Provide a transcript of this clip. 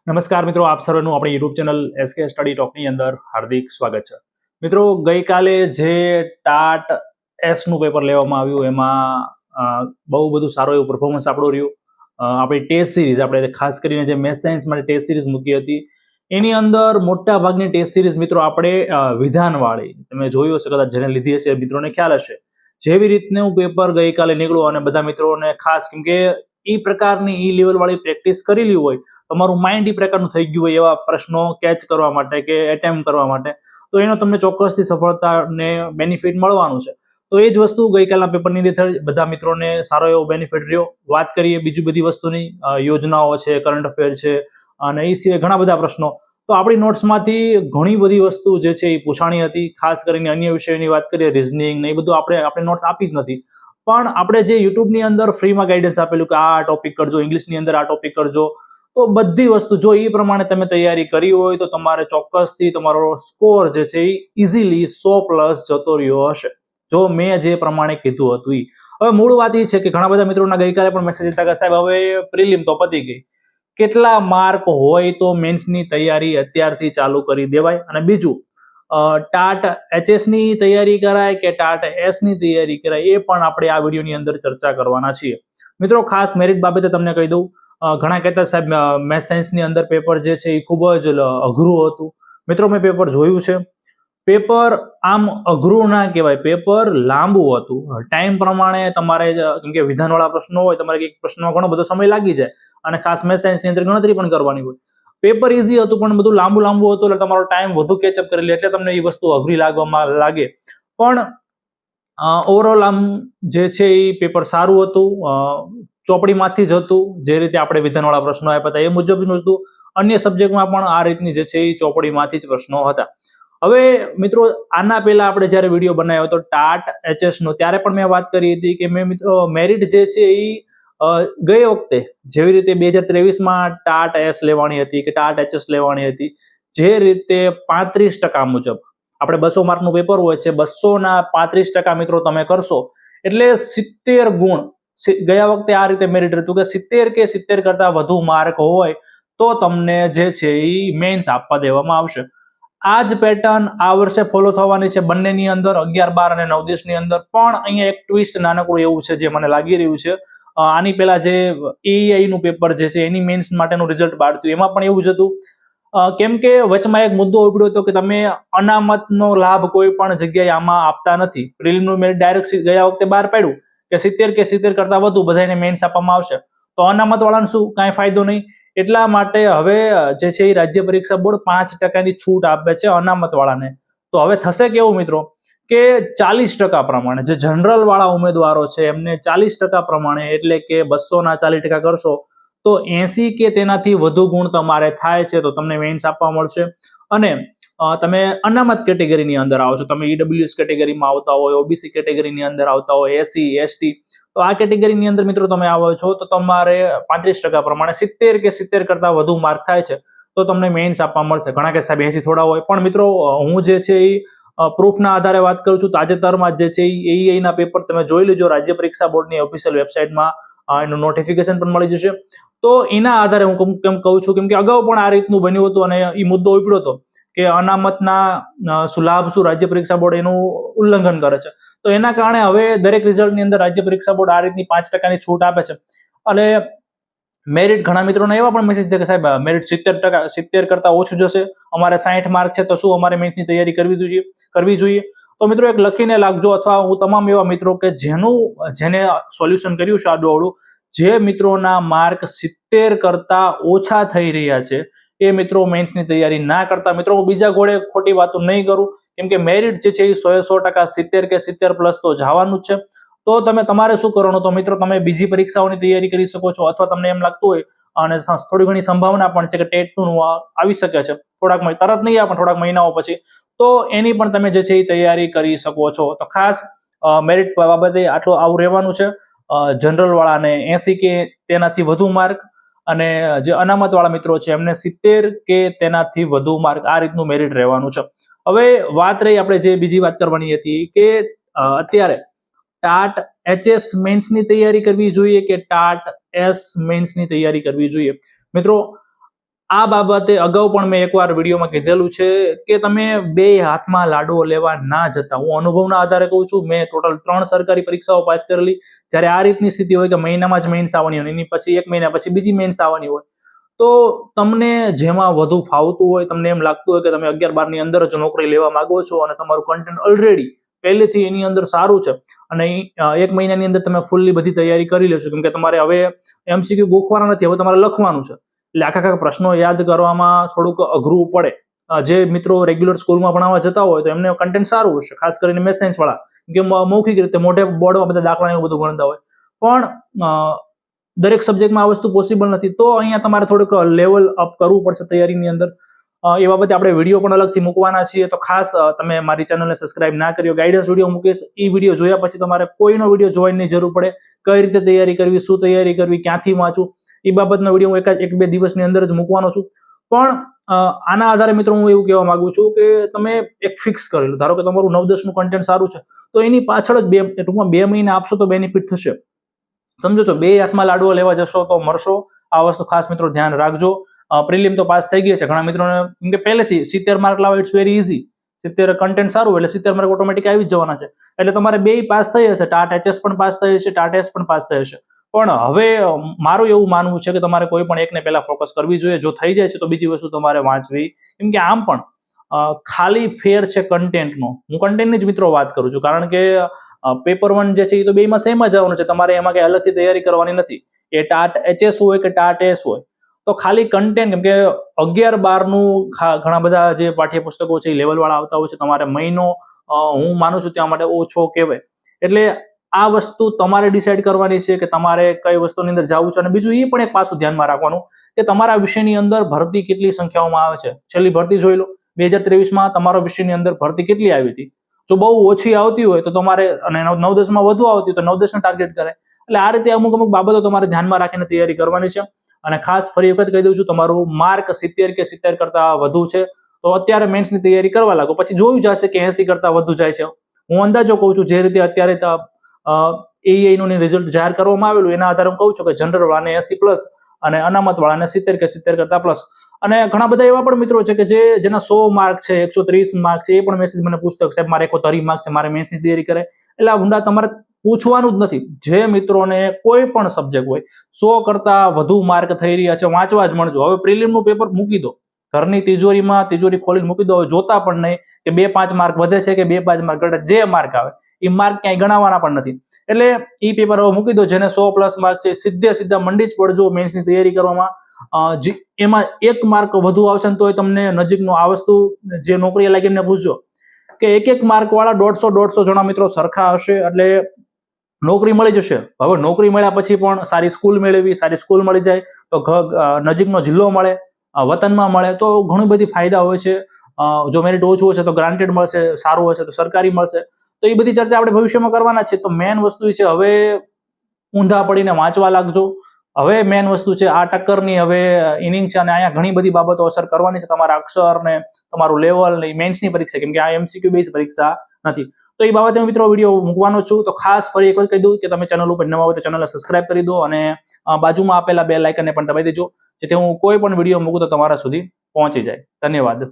નમસ્કાર મિત્રો, આપ સર્વનું આપણી યુટ્યુબ ચેનલ એસકે સ્ટડી ટોકની અંદર હાર્દિક સ્વાગત છે. મિત્રો, ગઈકાલે જે ટાટ એસનું પેપર લેવામાં આવ્યું એમાં બહુ બધું સારું એવું પરફોર્મન્સ આપણું રહ્યું. આપણી ટેસ્ટ સિરીઝ, આપણે ખાસ કરીને જે મેથ્સ સાયન્સ માટે ટેસ્ટ સિરીઝ મૂકી હતી એની અંદર મોટા ભાગની ટેસ્ટ સિરીઝ મિત્રો આપણે વિધાનવાળી, તમે જોયું હશે, કદાચ જેને લીધી હશે મિત્રોને ખ્યાલ હશે, જેવી રીતનું પેપર ગઈકાલે નીકળ્યું અને બધા મિત્રોને ખાસ કેમ કે એ પ્રકારની ઈ લેવલ વાળી પ્રેક્ટિસ કરેલી હોય, તમારું માઇન્ડ એ પ્રકારનું થઈ ગયું હોય એવા પ્રશ્નો કેચ કરવા માટે કે એટેમ્પ કરવા માટે, તો એનો તમને ચોક્કસથી સફળતા ને બેનિફિટ મળવાનું છે. તો એ જ વસ્તુ ગઈકાલના પેપરની અંદર બધા મિત્રોને સારો એવો બેનિફિટ રહ્યો. વાત કરીએ બીજી બધી વસ્તુની, યોજનાઓ છે, કરંટ અફેર છે અને એ સિવાય ઘણા બધા પ્રશ્નો. તો આપણી નોટ્સમાંથી ઘણી બધી વસ્તુ જે છે એ પૂછાણી હતી. ખાસ કરીને અન્ય વિષયોની વાત કરીએ, રિઝનિંગ ને એ બધું આપણે નોટ્સ આપી જ નથી, પણ આપણે જે યુટ્યુબની અંદર ફ્રીમાં ગાઈડન્સ આપેલું કે આ ટોપિક કરજો, ઇંગ્લિશની અંદર આ ટોપિક કરજો, તો બધી વસ્તુ જો એ પ્રમાણે તમે તૈયારી કરી હોય તો તમારે ચોક્કસથી તમારો સ્કોર જે છે એ ઇઝીલી 100+ જતો રહ્યો હશે, જો મેં જે પ્રમાણે કીધું હતું એ. હવે મૂળ વાત એ છે કે ઘણા બધા મિત્રોના ગઈકાલે પણ મેસેજ હતા કે સાહેબ હવે પ્રિલિમ તો પતી ગઈ, કેટલા માર્ક હોય તો મેન્સની તૈયારી અત્યારથી ચાલુ કરી દેવાય? અને બીજું, ટાટ એચએસ ની તૈયારી કરાય કે ટાટ એસ ની તૈયારી કરાય, એ પણ આપણે આ વિડીયોની અંદર ચર્ચા કરવાના છીએ. મિત્રો, ખાસ મેરિટ બાબતે તમને કહી દઉં, ઘણા કહેતા સાહેબ મેથ્સ સાયન્સની અંદર પેપર જે છે એ ખૂબ જ અઘરું હતું. મિત્રો, મેં પેપર જોયું છે. પેપર આમ અઘરું ના કહેવાય, પેપર લાંબુ હતું. ટાઈમ પ્રમાણે તમારે, કેમ કે વિધાનવાળા પ્રશ્નો હોય, તમારે એક પ્રશ્નમાં ઘણો બધો સમય લાગી જાય અને ખાસ મેથ્સ સાયન્સની અંદર ગણતરી પણ કરવાની હોય. પેપર ઇઝી હતું પણ બધું લાંબુ હતું, એટલે તમારો ટાઈમ વધુ કેચઅપ કરી લે, એટલે તમને એ વસ્તુ અઘરી લાગે. પણ ઓવરઓલ આમ જે છે એ પેપર સારું હતું, ચોપડીમાંથી જ હતું. જે રીતે આપણે વિધાનવાળા પ્રશ્નો આપ્યા હતા એ મુજબનું હતું. અન્ય સબ્જેક્ટમાં પણ આ રીતની જે છે એ ચોપડીમાંથી જ પ્રશ્નો હતા. હવે મિત્રો, આના પહેલા આપણે જ્યારે વિડીયો બનાવ્યો હતો ટાટ એચએસ નો, ત્યારે પણ મેં વાત કરી હતી કે મેં મિત્રો મેરિટ જે છે એ ગઈ વખતે જેવી રીતે 2023માં ટાટ એસ લેવાની હતી કે ટાટ એચએસ લેવાની હતી, જે રીતે 35% મુજબ આપણે 200 માર્કનું પેપર હોય છે, 200ના 35% મિત્રો તમે કરશો એટલે 70 ગુણ. ગયા વખતે આ રીતે મેરિટ હતું કે 70 કે 70 કરતા વધુ માર્ક હોય તો તમને જે છે એ મેન્સ આપવા દેવામાં આવશે. આ જ પેટર્ન આ વર્ષે ફોલો થવાની છે બંનેની અંદર, 11, 12 અને 9, 10 ની અંદર. પણ અહીંયા એક ટ્વિસ્ટ નાનકડું એવું છે જે મને લાગી રહ્યું છે. આની પહેલા જે એઆઈ નું પેપર જે છે એની મેન્સ માટેનું રિઝલ્ટ બહાર થયું, એમાં પણ એવું જ હતું. કેમ કે વચમાં એક મુદ્દો ઉભર્યો હતો કે તમે અનામતનો લાભ કોઈ પણ જગ્યાએ આમાં આપતા નથી. પ્રિલિમનું મેરિટ ડાયરેક્ટ ગયા વખતે બહાર પાડ્યું કે 70 કે 70 કરતા વધુ બધાને મેન્સ આપવામાં આવશે, તો અનામત વાળાને શું, કાંઈ ફાયદો નહીં. એટલા માટે હવે જે છે એ રાજ્ય પરીક્ષા બોર્ડ 5% છૂટ આપે છે અનામત વાળાને. તો હવે થશે કેવું મિત્રો કે 40% પ્રમાણે જે જનરલ વાળા ઉમેદવારો છે એમને 40% પ્રમાણે, એટલે કે 200ના 40% કરશો તો 80 કે તેનાથી વધુ ગુણ તમારે થાય છે તો તમને મેન્સ આપવા મળશે. અને તમે અનામત કેટેગરીની અંદર આવો છો, તમે ઈડબ્લ્યુએસ કેટેગરીમાં આવતા હોય, ઓબીસી કેટેગરીની અંદર આવતા હોય, એસસી એસટી, તો આ કેટેગરીની અંદર મિત્રો તમે આવો છો તો તમારે 35% પ્રમાણે 70 કે 70 કરતા વધુ માર્ક થાય છે તો તમને મેન્સ આપવા મળશે. ઘણા કે સાહેબ 80 થોડા હોય, પણ મિત્રો હું જે છે એ પ્રૂફના આધારે વાત કરું છું. તાજેતરમાં જે છે એઆઈ ના પેપર તમે જોઈ લેજો, રાજ્ય પરીક્ષા બોર્ડની ઓફિશિયલ વેબસાઇટમાં એનું નોટિફિકેશન પણ મળી જશે. તો એના આધારે હું કેમ કહું છું, કેમ કે અગાઉ પણ આ રીતનું બન્યું હતું અને એ મુદ્દો ઉપડ્યો હતો કે અનામતના લાભ શું રાજ્ય પરીક્ષા બોર્ડ એનું ઉલ્લંઘન કરે છે. તો એના કારણે હવે દરેક રિઝલ્ટની અંદર રાજ્ય પરીક્ષા બોર્ડ આ રીતની 5%ની છૂટ આપે છે. અને મેરિટ, ઘણા મિત્રોને એવા પણ મેસેજ છે કે સાહેબ મેરિટ 70 કરતા ઓછું જશે, અમારે 60 માર્ક છે તો શું અમારે મેન્સની તૈયારી કરવી જોઈએ? તો મિત્રો એક લખીને લાગજો, અથવા હું તમામ એવા મિત્રો કે જેને સોલ્યુશન કર્યું છે આડું, જે મિત્રોના માર્ક 70 કરતા ઓછા થઈ રહ્યા છે એ મિત્રો મેન્સની તૈયારી ના કરતા. મિત્રો, હું બીજા ઘોડે ખોટી વાતો નહીં કરું, કેમ કે મેરિટ જે છે એ 100% 70 કે 70+ તો જવાનું જ છે. તો તમારે શું કરવાનું, તો મિત્રો તમે બીજી પરીક્ષાઓની તૈયારી કરી શકો છો, અથવા તમને એમ લાગતું હોય અને થોડી ઘણી સંભાવના પણ છે કે ટેટનું આવી શકે છે તરત નહીં આવે પણ થોડાક મહિનાઓ પછી, તો એની પણ તમે જે છે એ તૈયારી કરી શકો છો. તો ખાસ મેરિટ બાબતે આવું રહેવાનું છે. જનરલ વાળાને 80 કે તેનાથી વધુ માર્ક, અને જે અનામત વાળા મિત્રો છે એમને 70 કે તેનાથી વધુ માર્ક, આ રીતનું મેરિટ રહેવાનું છે. હવે વાત રહી આપણે જે બીજી વાત કરવાની હતી કે અત્યારે ટાટ એચએસ મેન્સની તૈયારી કરવી જોઈએ કે ટાટ એસ મેન્સની તૈયારી કરવી જોઈએ? મિત્રો, આ બાબતે અગાઉ પણ મેં એકવાર વિડીયોમાં કીધેલું છે કે તમે બે હાથમાં લાડવો લેવા ના જતા. હું અનુભવના આધારે કહું છું. મેં ટોટલ 3 સરકારી પરીક્ષાઓ પાસ કરેલી. જ્યારે આ રીતની સ્થિતિ હોય કે મહિનામાં જ મેઇન્સ આવવાની હોય, એની પછી 1 મહિના પછી બીજી મેઇન્સ આવવાની હોય, તો તમને જેમાં વધુ ફાવતું હોય, તમને એમ લાગતું હોય કે તમે 11-12 ની અંદર જ નોકરી લેવા માંગો છો અને તમારું કન્ટેન્ટ ઓલરેડી પહેલેથી એની અંદર સારું છે અને 1 મહિનાની અંદર તમે ફૂલ્લી બધી તૈયારી કરી લેશો, કેમ કે તમારે હવે MCQ ગોખવાના નથી, હવે તમારે લખવાનું છે. એટલે આખા પ્રશ્નો યાદ કરવામાં થોડુંક અઘરું પડે. જે મિત્રો રેગ્યુલર સ્કૂલમાં ભણાવવા જતા હોય તો એમને કન્ટેન્ટ સારું હશે, ખાસ કરીને મેથ્સ સાયન્સ વાળા, કે મૌખિક રીતે મોઢે બોર્ડમાં બધા દાખલા એવું બધું ગણતા હોય. પણ દરેક સબ્જેક્ટમાં આ વસ્તુ પોસિબલ નથી, તો અહીંયા તમારે થોડુંક લેવલ અપ કરવું પડશે તૈયારીની અંદર. એ બાબતે આપણે વિડીયો પણ અલગથી મૂકવાના છીએ, તો ખાસ તમે મારી ચેનલને સબસ્ક્રાઇબ ના કર્યો, ગાઈડન્સ વિડીયો મૂકીશ. એ વિડીયો જોયા પછી તમારે કોઈનો વિડીયો જોવાની જરૂર પડે, કઈ રીતે તૈયારી કરવી, શું તૈયારી કરવી, ક્યાંથી વાંચવું, એ બાબતનો વિડીયો હું 1-2 દિવસની અંદર જ મૂકવાનો છું. પણ આના આધારે મિત્રો હું એવું કહેવા માંગુ છું કે તમે એક ફિક્સ કરેલું, ધારો કે તમારું 9-10 નું કન્ટેન્ટ સારું છે, તો એની પાછળ જ ટૂંકમાં 2 મહિના આપશો તો બેનિફિટ થશે. સમજો છો, 2 હાથમાં લાડવો લેવા જશો તો મરશો. આ વસ્તુ ખાસ મિત્રો ધ્યાન રાખજો. પ્રિલિમ તો પાસ થઈ ગઈ છે ઘણા મિત્રોને, કેમ કે પહેલેથી 70 માર્ક લાવો ઇટ્સ વેરી ઇઝી. 70 કન્ટેન્ટ સારું એટલે 70 માર્ક ઓટોમેટિક આવી જ જવાના છે. એટલે તમારે 2 પાસ થઈ હશે, ટાટ HS પણ પાસ થઈ હશે, ટાટ S પણ પાસ થઈ હશે. પણ હવે મારું એવું માનવું છે કે તમારે કોઈ પણ એકને પહેલા ફોકસ કરવી જોઈએ. જો થઈ જાય છે તો બીજી વસ્તુ તમારે વાંચવી, કેમ કે આમ પણ ખાલી ફેર છે કન્ટેન્ટનો. હું કન્ટેન્ટની જ મિત્રો વાત કરું છું, કારણ કે પેપર 1 જે છે એ તો બેમાં સેમ જ આવવાનું છે, તમારે એમાં કઈ અલગથી તૈયારી કરવાની નથી. એ ટાટ HS હોય કે ટાટ S હોય, તો ખાલી કન્ટેન્ટ, કેમ કે 11-12 નું ઘણા બધા જે પાઠ્યપુસ્તકો છે એ લેવલ વાળા આવતા હોય છે, તમારે મહિનો હું માનું છું ત્યાં માટે ઓછો કહેવાય. એટલે આ વસ્તુ તમારે ડિસાઈડ કરવાની છે કે તમારે કઈ વસ્તુની અંદર જવું છે. અને બીજું એ પણ એક પાછું ધ્યાનમાં રાખવાનું કે તમારા વિષયની અંદર ભરતી કેટલી સંખ્યાઓમાં આવે છે. છેલ્લી ભરતી જોઈ લો, 2023માં તમારો વિષયની અંદર ભરતી કેટલી આવી હતી. જો બહુ ઓછી આવતી હોય તો તમારે, અને 9-10 માં વધુ આવતી હોય તો 9-10 ને ટાર્ગેટ કરે. એટલે આ રીતે અમુક બાબતો તમારે ધ્યાનમાં રાખીને તૈયારી કરવાની છે. અને ખાસ ફરી વખત કહી દઉં છું, તમારું માર્ક 70 કે 70 કરતા વધુ છે તો અત્યારે મેન્સની તૈયારી કરવા લાગો. પછી જોયું જશે કે 80 કરતા વધુ જાય છે. હું અંદાજો કહું છું, જે રીતે અત્યારે AEI નું રિઝલ્ટ જાહેર કરવામાં આવેલું એના આધારે હું કહું છું કે જનરલ વાળાને 80+ અને અનામત વાળાને 70 કે 70 કરતા પ્લસ. અને ઘણા બધા એવા પણ મિત્રો છે કે જેના 100 માર્ક છે, 130 માર્ક છે, એ પણ મેસેજ મને પૂછતા સાહેબ મારે 71 માર્ક છે, મારે મેથ્સની તૈયારી કરે. એટલે આ ઊંડા તમારે પૂછવાનું જ નથી. જે મિત્રોને કોઈ પણ સબ્જેક્ટ હોય 100 કરતા વધુ માર્ક થઈ રહ્યા છે, વાંચવા જ મળજો. હવે પ્રિલિમનું પેપર મૂકી દો, ઘરની તિજોરી ખોલીને મૂકી દો, જોતા પણ નહીં કે 2-5 માર્ક વધે છે કે 2-5 માર્ક ઘટે. જે માર્ક આવે એ માર્ક ક્યાંય ગણાવવાના પણ નથી. એટલે એ પેપર હવે મૂકી દો. જેને 100+ માર્ક છે સીધા મંડી જ પડજો મેન્સની તૈયારી કરવામાં. એમાં 1 માર્ક વધુ આવશે ને તોય તમને નજીકનો આ વસ્તુ જે નોકરી લાગી એમને પૂછજો કે 1 માર્ક વાળા 150 જણા મિત્રો સરખા હશે એટલે નોકરી મળી જશે. હવે નોકરી મળ્યા પછી પણ સારી સ્કૂલ મેળવી, સારી સ્કૂલ મળી જાય તો નજીકનો જિલ્લો મળે, વતનમાં મળે, તો ઘણી બધી ફાયદા હોય છે. જો મેરિટ ઓછું હશે તો ગ્રાન્ટેડ મળશે, સારું હશે તો સરકારી મળશે. તો એ બધી ચર્ચા આપણે ભવિષ્યમાં કરવાના છે. તો મેન વસ્તુ છે હવે ઊંધા પડીને વાંચવા લાગજો. હવે મેન વસ્તુ છે આ ટક્કરની હવે ઇનિંગ છે, અને અહીંયા ઘણી બધી બાબતો અસર કરવાની છે. તમારા અક્ષર ને તમારું લેવલ ને મેન્સની પરીક્ષા, કેમ કે આ MCQ બેઝ પરીક્ષા નથી. તો એ બાબતે મિત્રો વિડીયો મૂકવાનો છું. તો ખાસ ફરી એક વખત કહી દઉં કે તમે ચેનલ ઉપર નવા હોય તો ચેનલને સબસ્ક્રાઇબ કરી દો અને બાજુમાં આપેલા બેલ આઇકનને પણ દબાવી દેજો, જેથી હું કોઈ પણ વિડીયો મૂકું તો તમારા સુધી પહોંચી જાય. ધન્યવાદ.